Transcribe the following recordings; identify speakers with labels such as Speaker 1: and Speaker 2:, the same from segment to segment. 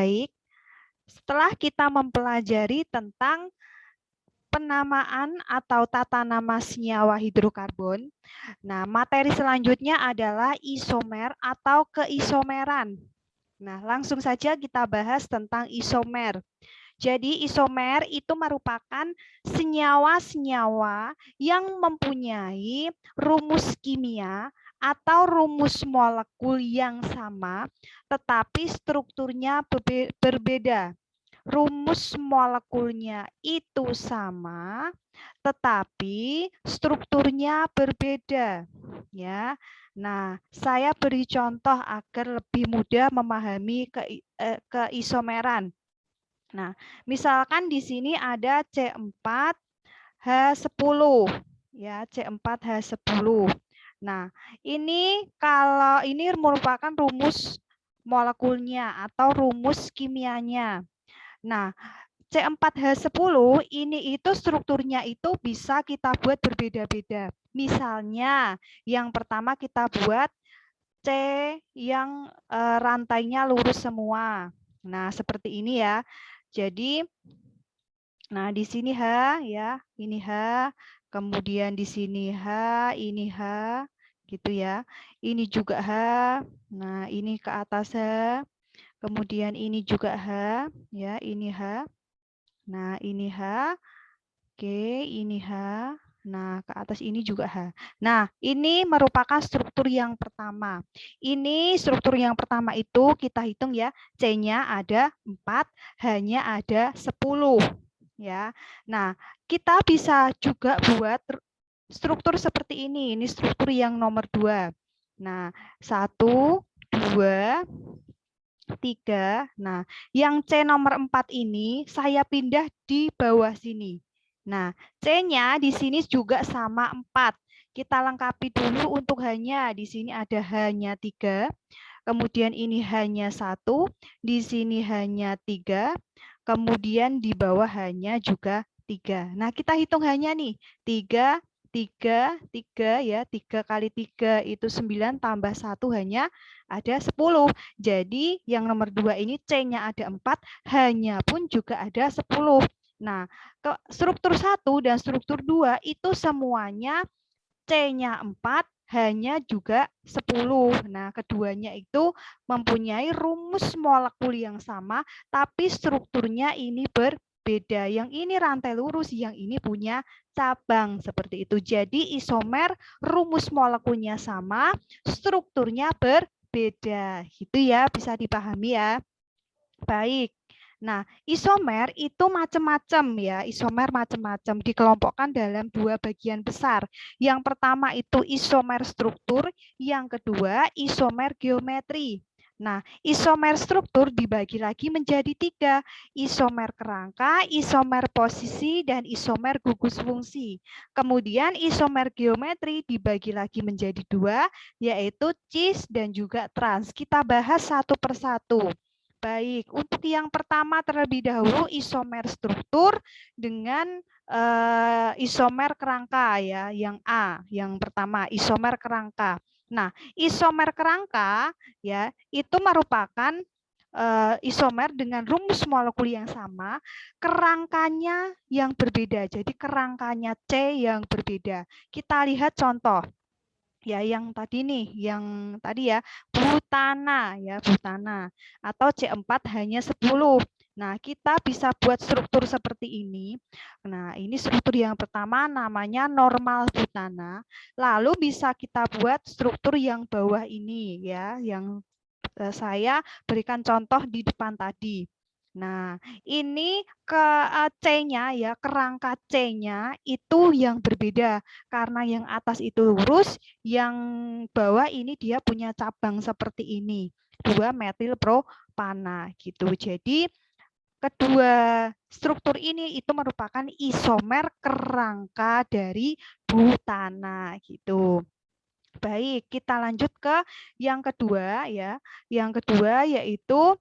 Speaker 1: Baik, setelah kita mempelajari tentang penamaan atau tata nama senyawa hidrokarbon, nah materi selanjutnya adalah isomer atau keisomeran. Nah, langsung saja kita bahas tentang isomer. Jadi isomer itu merupakan senyawa-senyawa yang mempunyai rumus kimia atau rumus molekul yang sama, tetapi strukturnya berbeda. Rumus molekulnya itu sama, tetapi strukturnya berbeda. Ya, nah saya beri contoh agar lebih mudah memahami keisomeran. Nah, misalkan di sini ada C4H10 ya, C4H10. Nah, ini kalau ini merupakan rumus molekulnya atau rumus kimianya. Nah, C4H10 ini itu strukturnya itu bisa kita buat berbeda-beda. Misalnya, yang pertama kita buat C yang rantainya lurus semua. Nah, seperti ini ya. Jadi, nah di sini H ya, ini H, kemudian di sini H, ini H, gitu ya. Ini juga H, nah ini ke atas H, kemudian ini juga H, ya ini H. Nah ini H, oke ini H, nah ke atas ini juga H. Nah ini merupakan struktur yang pertama. Ini struktur yang pertama itu kita hitung ya, C-nya ada 4, H-nya ada 10. Ya, nah kita bisa juga buat struktur seperti ini. Ini struktur yang nomor 2. Nah, 1, 2, 3. Nah, yang C nomor 4 ini saya pindah di bawah sini. Nah, C-nya di sini juga sama 4. Kita lengkapi dulu untuk H-nya. Di sini ada H-nya 3. Kemudian ini hanya 1. Di sini hanya 3. Kemudian di bawah hanya juga 3. Nah, kita hitung hanya nih. 3, 3, 3 ya. 3 kali 3 itu 9 tambah 1 hanya ada 10. Jadi yang nomor 2 ini C-nya ada 4, H-nya pun juga ada 10. Nah, struktur 1 dan struktur 2 itu semuanya C-nya 4, H-nya juga 10. Nah, keduanya itu mempunyai rumus molekul yang sama, tapi strukturnya ini berbeda. Yang ini rantai lurus, yang ini punya cabang. Seperti itu. Jadi isomer rumus molekulnya sama, strukturnya berbeda. Gitu ya, bisa dipahami ya. Baik. Nah, isomer itu macam-macam ya. Isomer macam-macam dikelompokkan dalam 2 bagian besar. Yang pertama itu isomer struktur, yang kedua isomer geometri. Nah, isomer struktur dibagi lagi menjadi 3. Isomer kerangka, isomer posisi, dan isomer gugus fungsi. Kemudian isomer geometri dibagi lagi menjadi 2, yaitu cis dan juga trans. Kita bahas satu persatu. Baik, untuk yang pertama terlebih dahulu isomer struktur dengan isomer kerangka ya, yang A, yang pertama isomer kerangka. Nah, isomer kerangka ya itu merupakan isomer dengan rumus molekul yang sama, kerangkanya yang berbeda. Jadi kerangkanya C yang berbeda. Kita lihat contoh. Ya, yang tadi nih, yang tadi ya, butana ya, butana atau C4 hanya 10. Nah, kita bisa buat struktur seperti ini. Nah, ini struktur yang pertama namanya normal butana. Lalu bisa kita buat struktur yang bawah ini ya, yang saya berikan contoh di depan tadi. Nah, ini ke C-nya ya, kerangka C-nya itu yang berbeda. Karena yang atas itu lurus, yang bawah ini dia punya cabang seperti ini. 2 metil propana gitu. Jadi kedua struktur ini itu merupakan isomer kerangka dari butana gitu. Baik, kita lanjut ke yang kedua ya. Yang kedua yaitu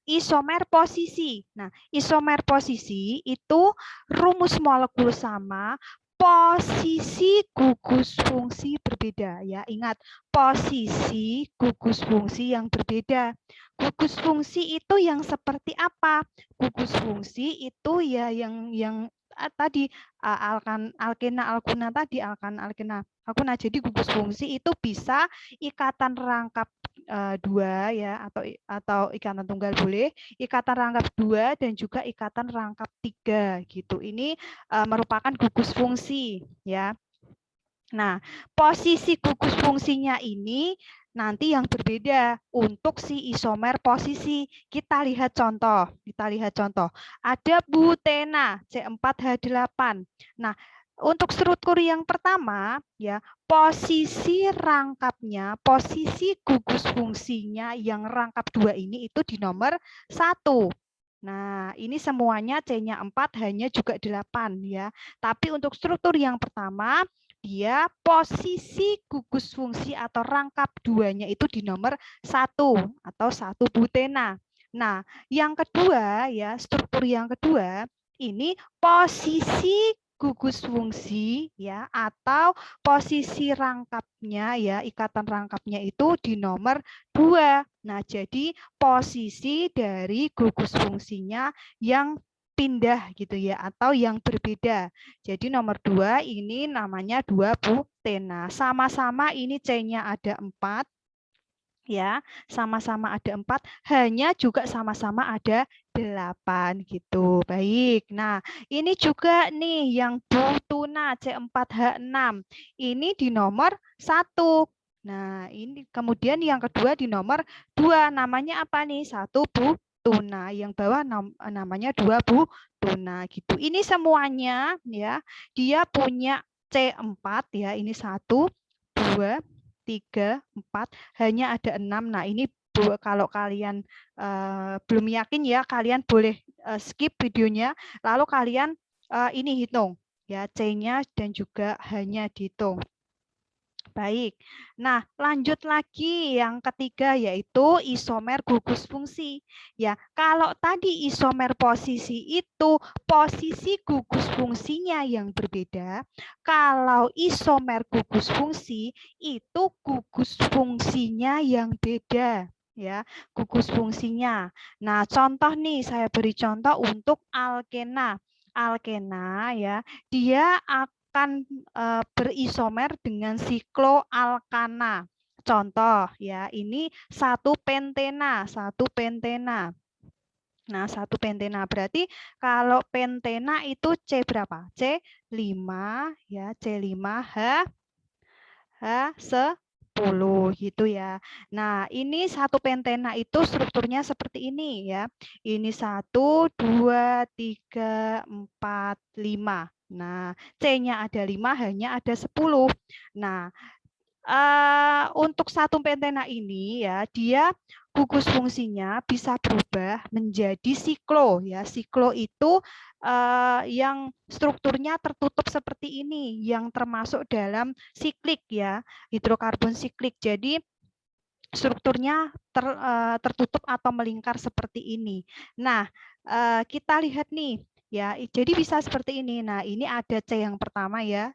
Speaker 1: isomer posisi. Nah, isomer posisi itu rumus molekul sama, posisi gugus fungsi berbeda ya. Ingat, posisi gugus fungsi yang berbeda. Gugus fungsi itu yang seperti apa? Gugus fungsi itu ya yang tadi alkena alkuna tadi alkena alkuna. Jadi gugus fungsi itu bisa ikatan rangkap dua ya atau ikatan tunggal boleh, ikatan rangkap dua dan juga ikatan rangkap tiga gitu. Ini merupakan gugus fungsi ya. Nah, posisi gugus fungsinya ini nanti yang berbeda untuk si isomer posisi. Kita lihat contoh. Ada butena C4H8. Nah, untuk struktur yang pertama ya, posisi rangkapnya, posisi gugus fungsinya yang rangkap 2 ini itu di nomor 1. Nah, ini semuanya C-nya 4, H-nya juga 8 ya. Tapi untuk struktur yang pertama, dia posisi gugus fungsi atau rangkap 2-nya itu di nomor 1 atau 1 butena. Nah, yang kedua ya, struktur yang kedua ini posisi gugus fungsi ya atau posisi rangkapnya ya, ikatan rangkapnya itu di nomor 2. Nah, jadi posisi dari gugus fungsinya yang pindah gitu ya atau yang berbeda. Jadi nomor 2 ini namanya 2 butena. Sama-sama ini C-nya ada 4 ya, sama-sama ada 4, hanya juga sama-sama ada 8 gitu. Baik. Nah, ini juga nih yang butuna C4H6. Ini di nomor 1. Nah, ini kemudian yang kedua di nomor 2 namanya apa nih? 1 butuna. Yang bawah namanya 2 butuna gitu. Ini semuanya ya, dia punya C4 ya, ini 1 2 3 4, hanya ada 6. Nah, ini kalau kalian belum yakin ya, kalian boleh skip videonya, lalu kalian ini hitung ya, C-nya dan juga hanya dihitung. Baik. Nah, lanjut lagi yang ketiga yaitu isomer gugus fungsi. Ya, kalau tadi isomer posisi itu posisi gugus fungsinya yang berbeda, kalau isomer gugus fungsi itu gugus fungsinya yang beda ya, gugus fungsinya. Nah, contoh nih saya beri contoh untuk alkena. Alkena ya, dia akan berisomer dengan sikloalkana. Contoh ya, ini 1 pentena. Nah, 1 pentena berarti kalau pentena itu C berapa? C5 ya, C5H 10 gitu ya. Nah, ini 1 pentena itu strukturnya seperti ini ya. Ini 1 2 3 4 5. Nah, C-nya ada 5, H-nya ada 10. Nah, untuk 1 pentena ini ya, dia gugus fungsinya bisa berubah menjadi siklo ya. Siklo itu yang strukturnya tertutup seperti ini, yang termasuk dalam siklik ya, hidrokarbon siklik. Jadi strukturnya tertutup atau melingkar seperti ini. Nah, kita lihat nih ya, jadi bisa seperti ini. Nah, ini ada C yang pertama ya,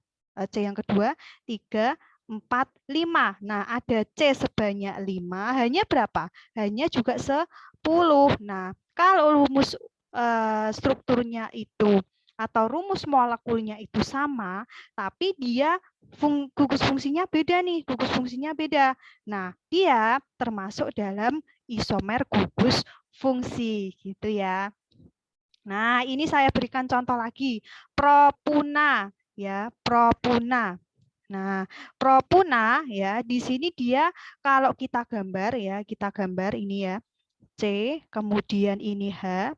Speaker 1: C yang kedua, 3, 4, 5. Nah, ada C sebanyak 5, hanya berapa? Hanya juga 10. Nah, kalau rumus strukturnya itu atau rumus molekulnya itu sama, tapi dia gugus fungsinya beda nih, gugus fungsinya beda. Nah, dia termasuk dalam isomer gugus fungsi gitu ya. Nah, ini saya berikan contoh lagi, propuna ya, propuna. Nah, propuna ya, di sini dia kalau kita gambar ya, kita gambar ini ya, C, kemudian ini H,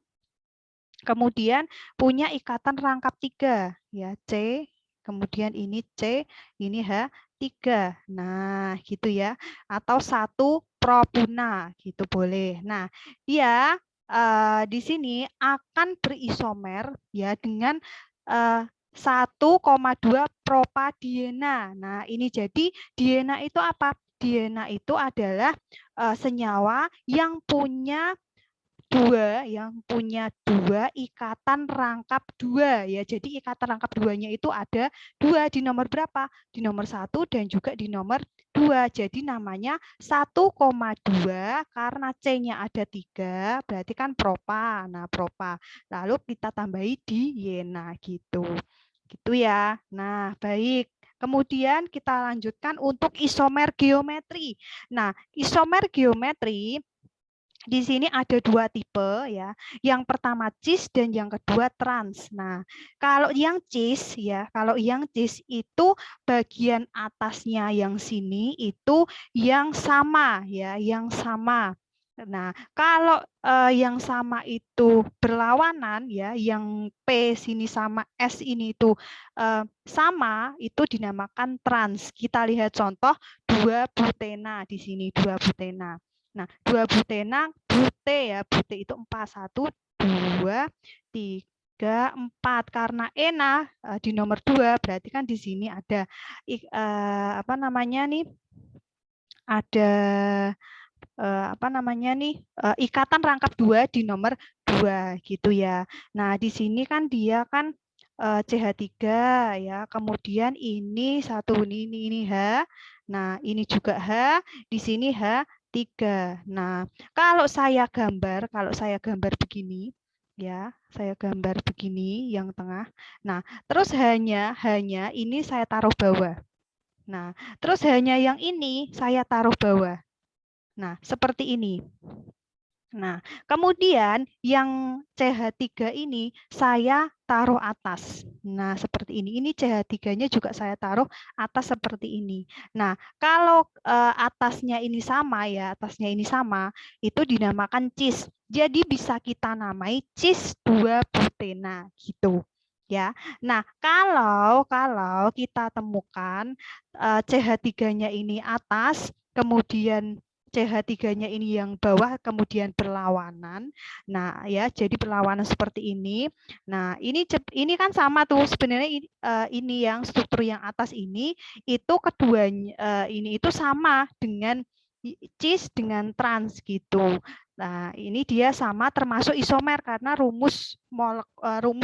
Speaker 1: kemudian punya ikatan rangkap 3 ya, C, kemudian ini C, ini H3. Nah, gitu ya. Atau 1 propuna gitu boleh. Nah, dia di sini akan berisomer ya dengan 1,2 propadiena. Nah, ini jadi diena itu apa? Diena itu adalah senyawa yang punya dua ikatan rangkap dua ya. Jadi ikatan rangkap duanya itu ada dua di nomor berapa? Di nomor 1 dan juga di nomor 2. Jadi namanya 1,2 karena C-nya ada 3, berarti kan propa. Nah, propa. Lalu kita tambahi di yena gitu. Gitu ya. Nah, baik. Kemudian kita lanjutkan untuk isomer geometri. Nah, isomer geometri di sini ada dua tipe ya. Yang pertama cis dan yang kedua trans. Nah, kalau yang cis ya, kalau yang cis itu bagian atasnya yang sini itu yang sama ya, yang sama. Nah, kalau yang sama itu berlawanan ya, yang P sini sama S ini itu sama, itu dinamakan trans. Kita lihat contoh 2 butena di sini, 2 butena. Nah, 2 butena, bute ya, bute itu 4, 1, 2, 3, 4. Karena ena di nomor 2, berarti kan di sini ada apa namanya nih? Ada apa namanya nih? Ikatan rangkap 2 di nomor 2 gitu ya. Nah, di sini kan dia kan CH3 ya. Kemudian ini satu ini H. Nah, ini juga H, di sini H3. Nah, kalau saya gambar begini ya, saya gambar begini yang tengah. Nah, terus hanya ini saya taruh bawah. Nah, terus hanya yang ini saya taruh bawah. Nah, seperti ini. Nah, kemudian yang CH3 ini saya taruh atas. Nah, seperti ini. Ini CH3-nya juga saya taruh atas seperti ini. Nah, kalau atasnya ini sama ya, atasnya ini sama, itu dinamakan cis. Jadi bisa kita namai cis 2 butena gitu. Ya. Nah, kalau kita temukan CH3-nya ini atas, kemudian CH3-nya ini yang bawah kemudian berlawanan. Nah, ya, jadi berlawanan seperti ini. Nah, ini kan sama tuh sebenarnya ini yang struktur yang atas ini itu keduanya ini itu sama dengan cis dengan trans gitu. Nah, ini dia sama termasuk isomer karena rumus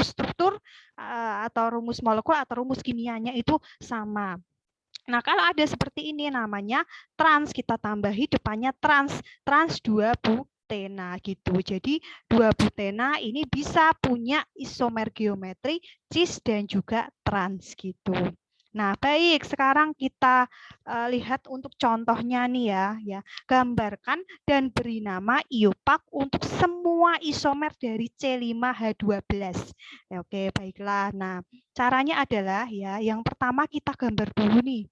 Speaker 1: struktur atau rumus molekul atau rumus kimianya itu sama. Nah, kalau ada seperti ini namanya trans, kita tambahi depannya trans 2 butena gitu. Jadi 2 butena ini bisa punya isomer geometri cis dan juga trans gitu. Nah, baik, sekarang kita lihat untuk contohnya nih ya. Gambarkan dan beri nama IUPAC untuk semua isomer dari C5H12. Ya, oke, baiklah. Nah, caranya adalah ya, yang pertama kita gambar dulu nih.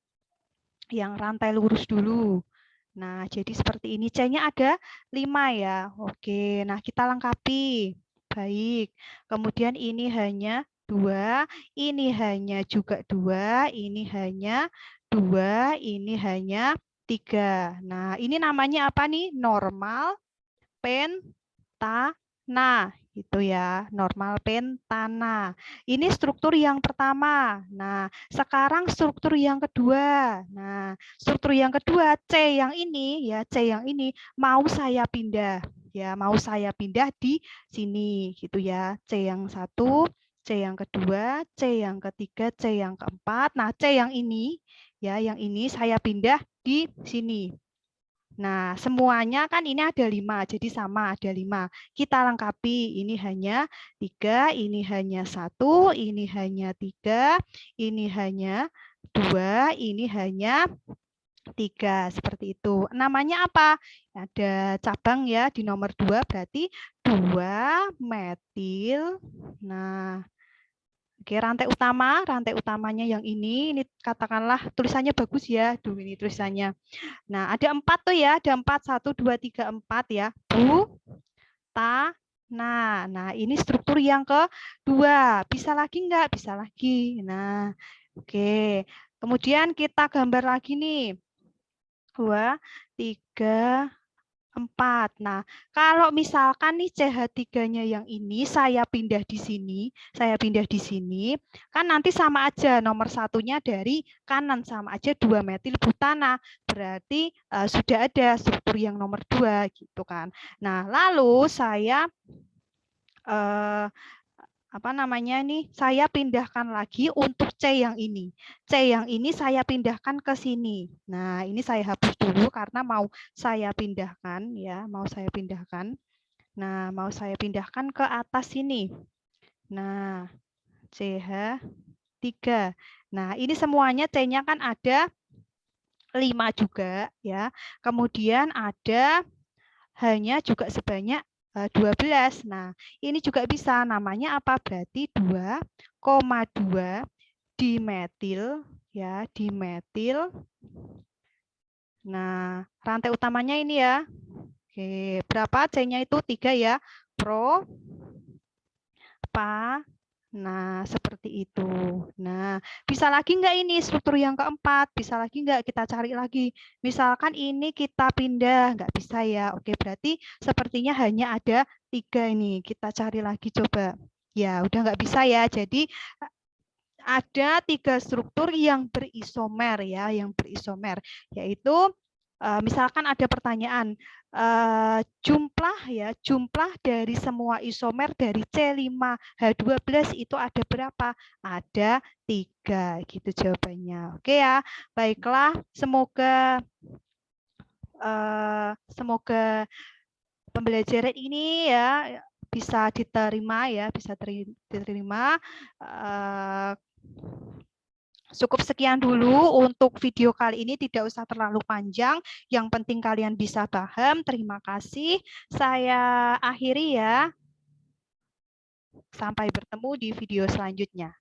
Speaker 1: Yang rantai lurus dulu. Nah, jadi seperti ini. C-nya ada 5 ya. Oke, nah kita lengkapi. Baik. Kemudian ini hanya 2, ini hanya juga 2, ini hanya 2, ini hanya 3. Nah, ini namanya apa nih? Normal pentana. Itu ya, normal pentana. Ini struktur yang pertama. Nah, sekarang struktur yang kedua. Nah, struktur yang kedua C yang ini ya, C yang ini mau saya pindah. Ya, mau saya pindah di sini gitu ya. C yang satu, C yang kedua, C yang ketiga, C yang keempat. Nah, C yang ini ya, yang ini saya pindah di sini. Nah, semuanya kan ini ada 5, jadi sama ada 5. Kita lengkapi, ini hanya 3, ini hanya 1, ini hanya 3, ini hanya 2, ini hanya 3. Seperti itu. Namanya apa? Ada cabang ya di nomor 2, berarti 2 metil. Nah, oke, rantai utamanya yang ini katakanlah tulisannya bagus ya. Duh, ini tulisannya. Nah, ada 4 tuh ya, ada 4, 1, 2, 3, 4 ya. Nah, ini struktur yang kedua. Bisa lagi enggak? Bisa lagi. Nah, oke. Kemudian kita gambar lagi nih. 2, 3, 4. Nah, kalau misalkan nih CH3-nya yang ini saya pindah di sini, kan nanti sama aja nomor satunya dari kanan sama aja 2 metil butana. Berarti sudah ada struktur yang nomor 2 gitu kan. Nah, lalu saya apa namanya nih, saya pindahkan lagi untuk C yang ini. C yang ini saya pindahkan ke sini. Nah, ini saya hapus dulu karena mau saya pindahkan ya, mau saya pindahkan. Nah, mau saya pindahkan ke atas sini. Nah, CH3. Nah, ini semuanya C-nya kan ada 5 juga ya. Kemudian ada hanya juga sebanyak 12. Nah, ini juga bisa namanya apa? Berarti 2,2 dimetil ya, dimetil. Nah, rantai utamanya ini ya. Oke, berapa C-nya itu? 3 ya. Nah, seperti itu. Nah, bisa lagi nggak ini struktur yang keempat? Bisa lagi nggak kita cari lagi? Misalkan ini kita pindah, nggak bisa ya. Oke, berarti sepertinya hanya ada 3 ini. Kita cari lagi coba. Ya, udah nggak bisa ya. Jadi ada 3 struktur yang berisomer ya, yaitu misalkan ada pertanyaan jumlah dari semua isomer dari C5H12 itu ada berapa? Ada 3 gitu jawabannya. Oke ya, baiklah, semoga pembelajaran ini ya bisa diterima ya, bisa diterima. Cukup sekian dulu untuk video kali ini, tidak usah terlalu panjang. Yang penting kalian bisa paham. Terima kasih. Saya akhiri ya. Sampai bertemu di video selanjutnya.